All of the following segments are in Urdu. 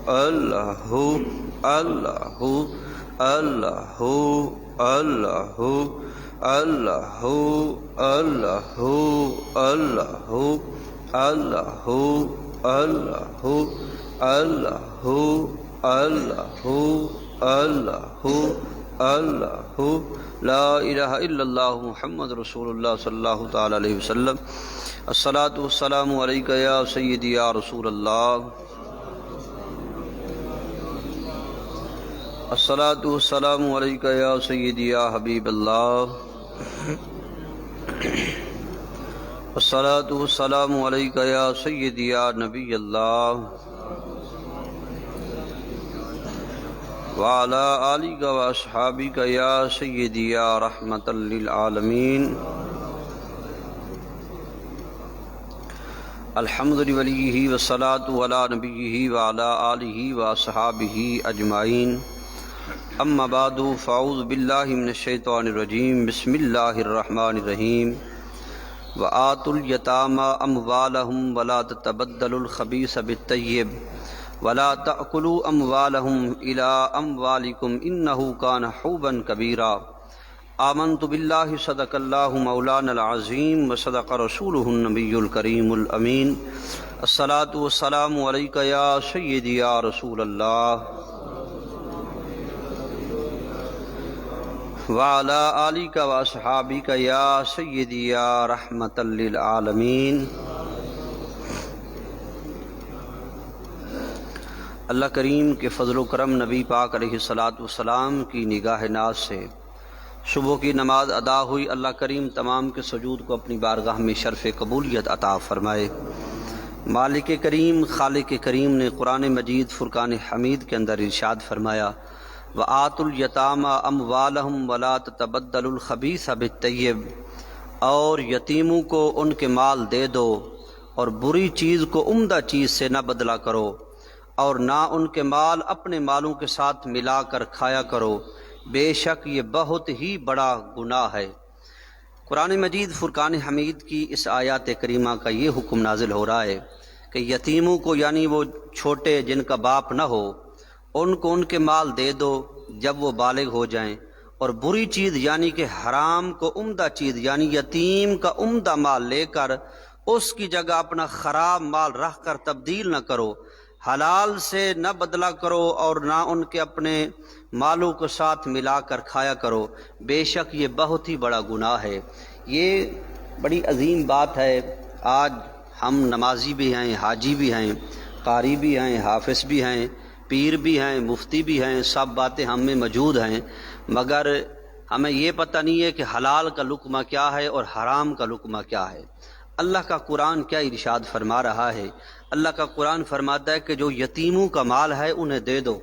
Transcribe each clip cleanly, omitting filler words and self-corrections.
اللہ اللہ اللہ اللہ اللہ اللہ اللہ اللہ اللہ اللہ اللہ اللہ اللہ لا الہ الا اللہ محمد رسول اللہ صلی اللہ تعالی علیہ وسلم۔ الصلاۃ والسلام علیک یا سیدی یا رسول اللہ، الصلاۃ والسلام علیک یا سیدی یا حبیب اللہ، الصلاۃ والسلام علیک یا سیدی یا نبی اللہ، وعلی آلک و اصحابک یا سیدی یا رحمۃ للعالمین۔ الحمد لولیہ والصلاۃ علی نبیہ وعلی آلہ و اصحابہ اجمعین، اما بعد فاعوذ باللہ من الشیطان الرجیم، بسم اللہ الرحمن الرحیم۔ وآتوا الیتامی اموالہم ولا تتبدلوا الخبیث بالطیب ولا تأکلوا اموالہم الی اموالکم انہ کان حوبا کبیرا۔ آمنت باللہ صدق اللہ مولانا العظیم وصدق رسولہ النبی الکریم الامین۔ الصلاۃ والسلام علیک یا سیدی یا رسول اللہ، وعلی آلک و اصحابک یا سیدی یا رحمۃ للعالمین۔ اللہ کریم کے فضل و کرم نبی پاک علیہ الصلاۃ والسلام کی نگاہ ناز سے صبح کی نماز ادا ہوئی۔ اللہ کریم تمام کے سجود کو اپنی بارگاہ میں شرف قبولیت عطا فرمائے۔ مالک کریم خالق کریم نے قرآن مجید فرقان حمید کے اندر ارشاد فرمایا، وآتوا الیتامی اموالہم ولا تتبدلوا الخبیث بالطیب، اور یتیموں کو ان کے مال دے دو اور بری چیز کو عمدہ چیز سے نہ بدلا کرو، اور نہ ان کے مال اپنے مالوں کے ساتھ ملا کر کھایا کرو، بے شک یہ بہت ہی بڑا گناہ ہے۔ قرآن مجید فرقان حمید کی اس آیات کریمہ کا یہ حکم نازل ہو رہا ہے کہ یتیموں کو، یعنی وہ چھوٹے جن کا باپ نہ ہو، ان کو ان کے مال دے دو جب وہ بالغ ہو جائیں، اور بری چیز یعنی کہ حرام کو عمدہ چیز یعنی یتیم کا عمدہ مال لے کر اس کی جگہ اپنا خراب مال رکھ کر تبدیل نہ کرو، حلال سے نہ بدلا کرو، اور نہ ان کے اپنے مالوں کے ساتھ ملا کر کھایا کرو، بے شک یہ بہت ہی بڑا گناہ ہے۔ یہ بڑی عظیم بات ہے۔ آج ہم نمازی بھی ہیں، حاجی بھی ہیں، قاری بھی ہیں، حافظ بھی ہیں، پیر بھی ہیں، مفتی بھی ہیں، سب باتیں ہم میں موجود ہیں، مگر ہمیں یہ پتہ نہیں ہے کہ حلال کا لقمہ کیا ہے اور حرام کا لقمہ کیا ہے۔ اللہ کا قرآن کیا ارشاد فرما رہا ہے؟ اللہ کا قرآن فرماتا ہے کہ جو یتیموں کا مال ہے انہیں دے دو،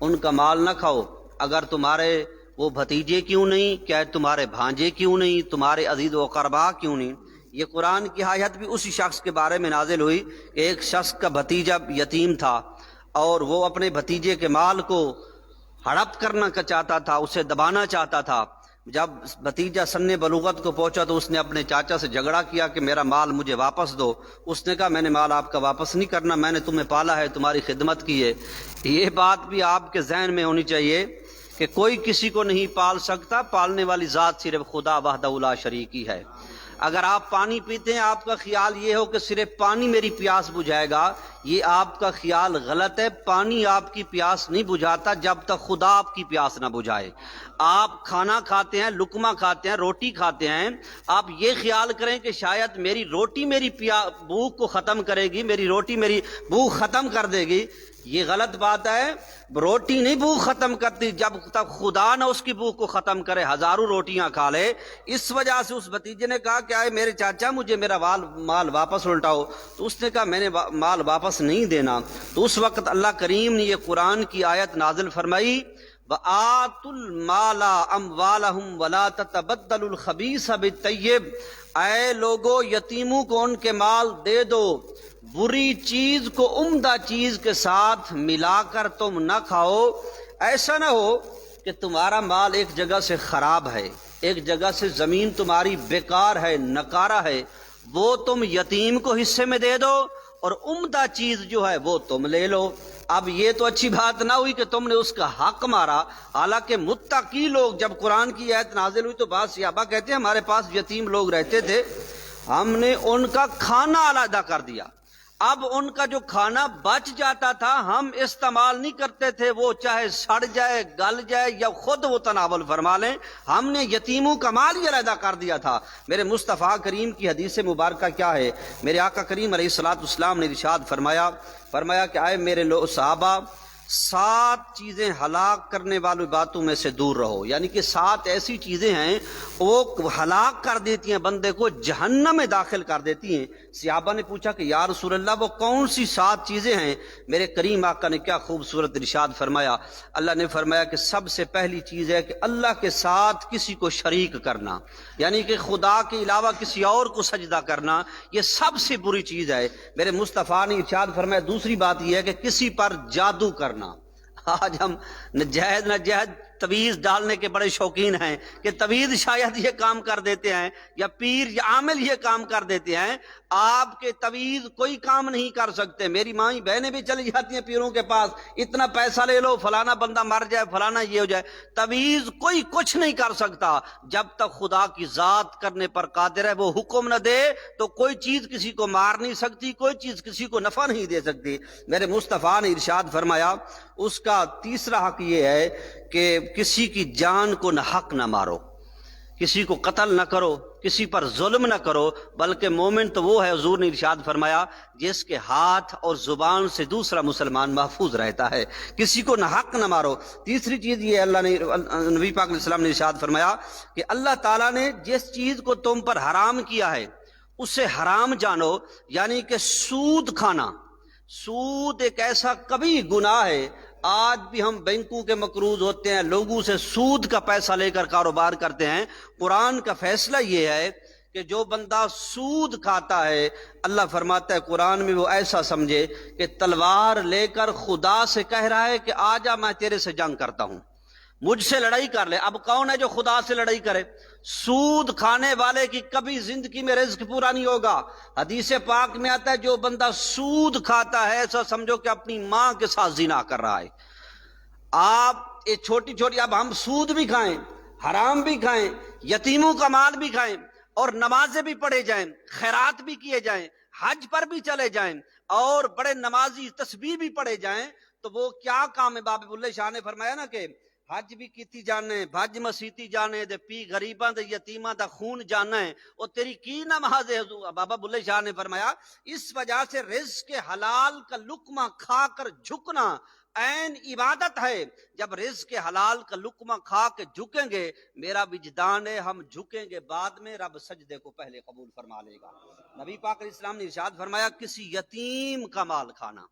ان کا مال نہ کھاؤ۔ اگر تمہارے وہ بھتیجے کیوں نہیں، کیا تمہارے بھانجے کیوں نہیں، تمہارے عزیز و اقربا کیوں نہیں۔ یہ قرآن کی آیت بھی اسی شخص کے بارے میں نازل ہوئی کہ ایک شخص کا بھتیجا یتیم تھا، اور وہ اپنے بھتیجے کے مال کو ہڑپ کرنا چاہتا تھا، اسے دبانا چاہتا تھا۔ جب بھتیجا سن بلوغت کو پہنچا تو اس نے اپنے چاچا سے جھگڑا کیا کہ میرا مال مجھے واپس دو۔ اس نے کہا میں نے مال آپ کا واپس نہیں کرنا، میں نے تمہیں پالا ہے، تمہاری خدمت کی ہے۔ یہ بات بھی آپ کے ذہن میں ہونی چاہیے کہ کوئی کسی کو نہیں پال سکتا، پالنے والی ذات صرف خدا وحدہ لا شریک ہی ہے۔ اگر آپ پانی پیتے ہیں، آپ کا خیال یہ ہو کہ صرف پانی میری پیاس بجھائے گا، یہ آپ کا خیال غلط ہے۔ پانی آپ کی پیاس نہیں بجھاتا جب تک خدا آپ کی پیاس نہ بجھائے۔ آپ کھانا کھاتے ہیں، لقمہ کھاتے ہیں، روٹی کھاتے ہیں، آپ یہ خیال کریں کہ شاید میری روٹی میری بھوک کو ختم کرے گی، میری روٹی میری بھوک ختم کر دے گی، یہ غلط بات ہے۔ روٹی نہیں بھوک ختم کرتی جب تک خدا نہ اس کی بھوک کو ختم کرے، ہزاروں روٹیاں کھا لے۔ اس وجہ سے اس بھتیجے نے کہا کہ آئے میرے چاچا مجھے میرا مال واپس الٹاؤ، تو اس نے کہا میں نے مال واپس نہیں دینا۔ تو اس وقت اللہ کریم نے یہ قرآن کی آیت نازل فرمائی، وَآتُوا الْمَالَ أَمْوَالَهُمْ وَلَا تَتَبَدَّلُوا الْخَبِيثَ بِالطَّيِّبِ، اے لوگو یتیموں کو ان کے مال دے دو، بری چیز کو عمدہ چیز کے ساتھ ملا کر تم نہ کھاؤ۔ ایسا نہ ہو کہ تمہارا مال ایک جگہ سے خراب ہے، ایک جگہ سے زمین تمہاری بیکار ہے، نکارہ ہے، وہ تم یتیم کو حصے میں دے دو، اور عمدہ چیز جو ہے وہ تم لے لو۔ اب یہ تو اچھی بات نہ ہوئی کہ تم نے اس کا حق مارا، حالانکہ متقی لوگ جب قرآن کی آیت نازل ہوئی تو بعض صحابہ کہتے ہیں ہمارے پاس یتیم لوگ رہتے تھے، ہم نے ان کا کھانا علیحدہ کر دیا، اب ان کا جو کھانا بچ جاتا تھا ہم استعمال نہیں کرتے تھے، وہ چاہے سڑ جائے گل جائے یا خود وہ تناول فرما لیں، ہم نے یتیموں کا مال ہی علیحدہ کر دیا تھا۔ میرے مصطفیٰ کریم کی حدیث مبارکہ کیا ہے؟ میرے آقا کریم علیہ الصلوۃ والسلام نے ارشاد فرمایا کہ آئے میرے صحابہ، 7 چیزیں ہلاک کرنے والی باتوں میں سے دور رہو، یعنی کہ 7 ایسی چیزیں ہیں وہ ہلاک کر دیتی ہیں، بندے کو جہنم میں داخل کر دیتی ہیں۔ صحابہ نے پوچھا کہ یا رسول اللہ وہ کون سی 7 چیزیں ہیں؟ میرے کریم آقا نے کیا خوبصورت ارشاد فرمایا، اللہ نے فرمایا کہ سب سے پہلی چیز ہے کہ اللہ کے ساتھ کسی کو شریک کرنا، یعنی کہ خدا کے علاوہ کسی اور کو سجدہ کرنا، یہ سب سے بری چیز ہے۔ میرے مصطفیٰ نے ارشاد فرمایا دوسری بات یہ ہے کہ کسی پر جادو کرنا۔ آج ہم نجہد تویز ڈالنے کے بڑے شوقین ہیں کہ تویز شاید یہ کام کر دیتے ہیں، یا پیر یا عامل یہ کام کر دیتے ہیں، آپ کے تویز کوئی کام نہیں کر سکتے۔ میری مائیں بہنیں بھی چلی جاتی ہیں پیروں کے پاس، اتنا پیسہ لے لو فلانا بندہ مر جائے، فلانا یہ ہو جائے، تویز کوئی کچھ نہیں کر سکتا جب تک خدا کی ذات کرنے پر قادر ہے، وہ حکم نہ دے تو کوئی چیز کسی کو مار نہیں سکتی، کوئی چیز کسی کو نفع نہیں دے سکتی۔ میرے مصطفیٰ نے ارشاد فرمایا اس کا تیسرا حق یہ ہے کہ کسی کی جان کو نہ حق نہ مارو، کسی کو قتل نہ کرو، کسی پر ظلم نہ کرو، بلکہ مومن تو وہ ہے، حضور نے ارشاد فرمایا، جس کے ہاتھ اور زبان سے دوسرا مسلمان محفوظ رہتا ہے۔ کسی کو نہ حق نہ مارو۔ تیسری چیز یہ اللہ نے، نبی پاک علیہ السلام نے ارشاد فرمایا کہ اللہ تعالیٰ نے جس چیز کو تم پر حرام کیا ہے اسے حرام جانو، یعنی کہ سود کھانا۔ سود ایک ایسا کبھی گناہ ہے، آج بھی ہم بینکوں کے مقروض ہوتے ہیں، لوگوں سے سود کا پیسہ لے کر کاروبار کرتے ہیں۔ قرآن کا فیصلہ یہ ہے کہ جو بندہ سود کھاتا ہے، اللہ فرماتا ہے قرآن میں، وہ ایسا سمجھے کہ تلوار لے کر خدا سے کہہ رہا ہے کہ آجا میں تیرے سے جنگ کرتا ہوں، مجھ سے لڑائی کر لے۔ اب کون ہے جو خدا سے لڑائی کرے؟ سود کھانے والے کی کبھی زندگی میں رزق پورا نہیں ہوگا۔ حدیث پاک میں آتا ہے جو بندہ سود کھاتا ہے ایسا سمجھو کہ اپنی ماں کے ساتھ زنا کر رہا ہے۔ آپ یہ چھوٹی چھوٹی، اب ہم سود بھی کھائیں، حرام بھی کھائیں، یتیموں کا مال بھی کھائیں، اور نمازیں بھی پڑھے جائیں، خیرات بھی کیے جائیں، حج پر بھی چلے جائیں، اور بڑے نمازی تسبیح بھی پڑھے جائیں، تو وہ کیا کام ہے؟ بابا بلے شاہ نے فرمایا نا کہ حج بھی کیتی جانے، بھج مسیتی جانے، دے پی غریباں دے یتیماں دا خون جانا ہے، اور تیری کی نماز ہے؟ حضور بابا بلے شاہ نے فرمایا اس وجہ سے رزق کے حلال کا لقمہ کھا کر جھکنا عین عبادت ہے۔ جب رزق کے حلال کا لقمہ کھا کے جھکیں گے، میرا وجدان ہے ہم جھکیں گے بعد میں، رب سجدے کو پہلے قبول فرما لے گا۔ نبی پاک علیہ السلام نے ارشاد فرمایا کسی یتیم کا مال کھانا۔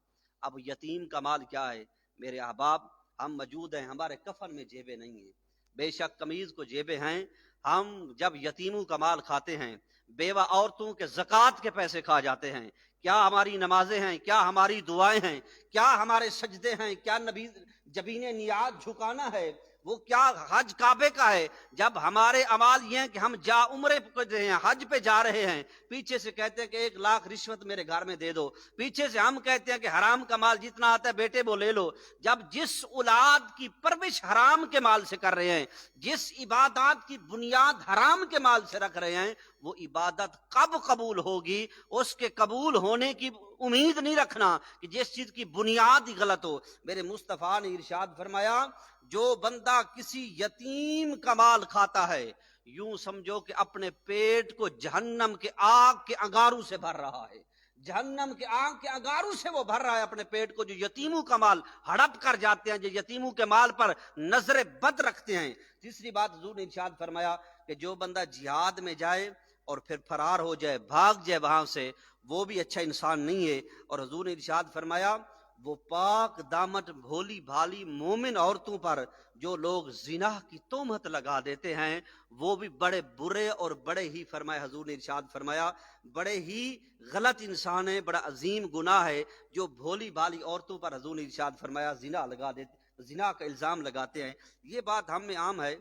اب یتیم کا مال کیا ہے میرے احباب؟ ہم موجود ہیں، ہمارے کفن میں جیبیں نہیں ہیں، بے شک قمیض کو جیبیں ہیں۔ ہم جب یتیموں کا مال کھاتے ہیں، بیوہ عورتوں کے زکوٰۃ کے پیسے کھا جاتے ہیں، کیا ہماری نمازیں ہیں؟ کیا ہماری دعائیں ہیں؟ کیا ہمارے سجدے ہیں؟ کیا نبی جبین نیاز جھکانا ہے؟ وہ کیا حج کعبے کا ہے؟ جب ہمارے اعمال یہ ہیں کہ ہم جا عمرے پہ رہے ہیں، حج پہ جا رہے ہیں، پیچھے سے کہتے ہیں کہ 1 لاکھ رشوت میرے گھر میں دے دو، پیچھے سے ہم کہتے ہیں کہ حرام کا مال جتنا آتا ہے بیٹے وہ لے لو۔ جب جس اولاد کی پرورش حرام کے مال سے کر رہے ہیں، جس عبادات کی بنیاد حرام کے مال سے رکھ رہے ہیں، وہ عبادت کب قبول ہوگی؟ اس کے قبول ہونے کی امید نہیں رکھنا کہ جس چیز کی بنیاد ہی غلط ہو۔ میرے مصطفیٰ نے ارشاد فرمایا جو بندہ کسی یتیم کا مال کھاتا ہے، یوں سمجھو کہ اپنے پیٹ کو جہنم کے آگ کے انگاروں سے بھر رہا ہے، جہنم کے آگ کے انگاروں سے وہ بھر رہا ہے اپنے پیٹ کو۔ جو یتیموں کا مال ہڑپ کر جاتے ہیں، جو یتیموں کے مال پر نظر بد رکھتے ہیں۔ تیسری بات حضور نے ارشاد فرمایا کہ جو بندہ جہاد میں جائے اور پھر فرار ہو جائے، بھاگ جائے وہاں سے، وہ بھی اچھا انسان نہیں ہے۔ اور حضور نے ارشاد فرمایا وہ پاک دامت بھولی بھالی مومن عورتوں پر جو لوگ زنا کی تہمت لگا دیتے ہیں، وہ بھی بڑے برے اور بڑے ہی، فرمایا حضور نے ارشاد فرمایا بڑے ہی غلط انسان ہے، بڑا عظیم گناہ ہے جو بھولی بھالی عورتوں پر، حضور نے ارشاد فرمایا، زنا لگا دیتے، زنا کا الزام لگاتے ہیں۔ یہ بات ہم میں عام ہے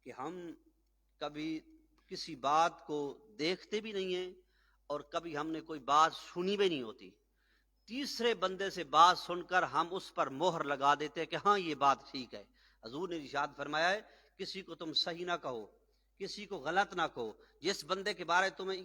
کہ ہم کبھی کسی بات کو دیکھتے بھی نہیں ہیں، اور کبھی ہم نے کوئی بات سنی بھی نہیں ہوتی۔ تیسرے بندے سے بات سن کر ہم اس پر مہر لگا دیتے کہ ہاں یہ بات ٹھیک ہے۔ حضور نے ارشاد فرمایا ہے کسی کو تم صحیح نہ کہو، کسی کو غلط نہ کہو، جس بندے کے بارے تمہیں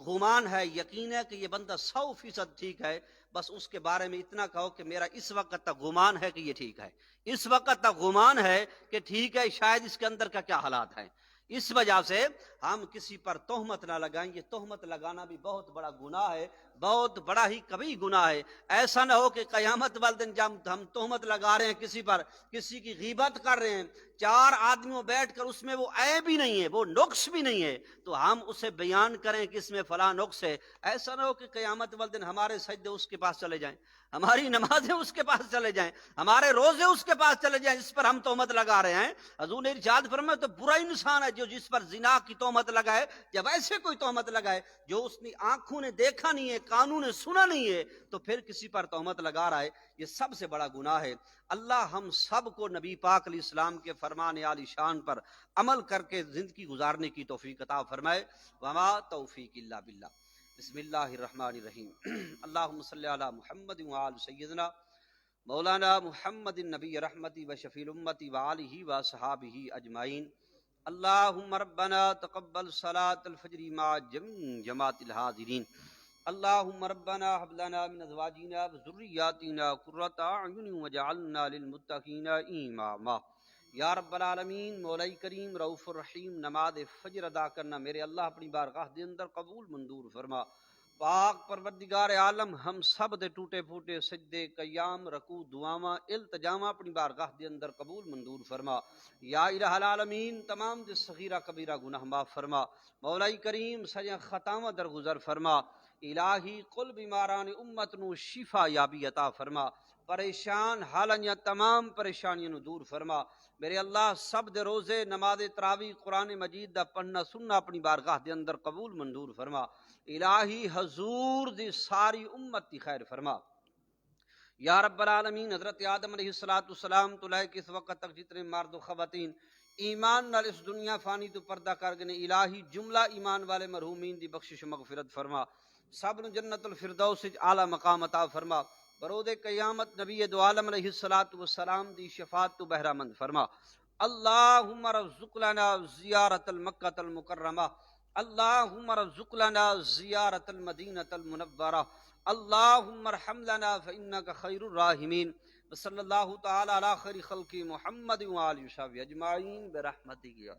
گمان ہے، یقین ہے کہ یہ بندہ 100% ٹھیک ہے، بس اس کے بارے میں اتنا کہو کہ میرا اس وقت تک گمان ہے کہ یہ ٹھیک ہے، اس وقت تک گمان ہے کہ ٹھیک ہے، شاید اس کے اندر کا کیا حالات ہیں۔ اس وجہ سے ہم کسی پر تہمت نہ لگائیں۔ یہ تہمت لگانا بھی بہت بڑا گناہ ہے، بہت بڑا ہی کبھی گناہ ہے۔ ایسا نہ ہو کہ قیامت والے دن جب ہم تہمت لگا رہے ہیں کسی پر، کسی کی غیبت کر رہے ہیں، 4 آدمیوں بیٹھ کر اس میں وہ عیب بھی نہیں ہے، وہ نقص بھی نہیں ہے، تو ہم اسے بیان کریں کہ اس میں فلاں نقص ہے۔ ایسا نہ ہو کہ قیامت والے دن ہمارے سجدے اس کے پاس چلے جائیں، ہماری نمازیں اس کے پاس چلے جائیں، ہمارے روزے اس کے پاس چلے جائیں، اس پر ہم تہمت لگا رہے ہیں۔ حضور نے ارشاد فرمایا تو برا انسان ہے جو جس پر زنا کی تہمت لگائے، جب ایسے کوئی تہمت لگائے جو اس نے آنکھوں نے دیکھا نہیں ہے، کانوں نے سنا نہیں ہے، تو پھر کسی پر تہمت لگا رہا ہے، یہ سب سے بڑا گناہ ہے۔ اللہ ہم سب کو نبی پاک علیہ السلام کے فرمان عالی شان پر عمل کر کے زندگی گزارنے کی توفیق عطا فرمائے۔ وما توفیق الا باللہ۔ بسم اللہ الرحمن الرحیم۔ اللہم صلی علی محمد وآل سیدنا مولانا محمد النبی رحمتی و شفیع الامتی وآلہ و صحابہ اجمعین۔ اللہم ربنا تقبل صلاة الفجر مع جماعت الحاضرین۔ اللہم ربنا حب لنا من ازواجنا و ذریاتنا قرۃ اعین وجعلنا للمتقین اماما۔ یا رب العالمین، مولا کریم رؤوف الرحیم، نماز فجر ادا کرنا میرے اللہ اپنی بارگاہ دے اندر قبول منظور فرما۔ پاک پروردگار عالم، ہم سب دے ٹوٹے پھوٹے سجدے، قیام، رکوع، دعاواں، التجاواں اپنی بارگاہ دے اندر قبول منظور فرما۔ یا الہ العالمین، تمام دے صغیرہ کبیرہ گناہ معاف فرما۔ مولا کریم سجا خطاواں درگزر فرما۔ الہی قل بیماران امت نو شفا یابی عطا فرما۔ پریشان حالیاں تمام پریشانیاں نو دور فرما۔ میرے اللہ سب دے روزے، نماز تراویح، قرآن مجید دا پڑھنا سننا اپنی بارگاہ دے اندر قبول منظور فرما۔ الہی حضور دی ساری امت دی خیر فرما۔ یا رب العالمین، حضرت آدم علیہ السلام تو لے کے اس وقت تک جتنے مرد و خواتین ایمان نال اس دنیا فانی تو پردہ کر گئے، الہی جملہ ایمان والے مرحومین دی بخشش و مغفرت فرما۔ سب نو جنت الفردوس وچ اعلی مقام عطا فرما۔ برود قیامت نبی دو عالم علیہ السلام دی شفاعت تو بہرہ مند فرما۔ اللہم ارزق لنا زیارت المکۃ المکرمہ، اللہم ارزق لنا زیارت المدینہ المنورہ، اللہم ارحم لنا فإنک خیر الراحمین۔ وصلی اللہ تعالی علی خیر خلق محمد وآلہ وصحبہ اجمعین برحمتک یا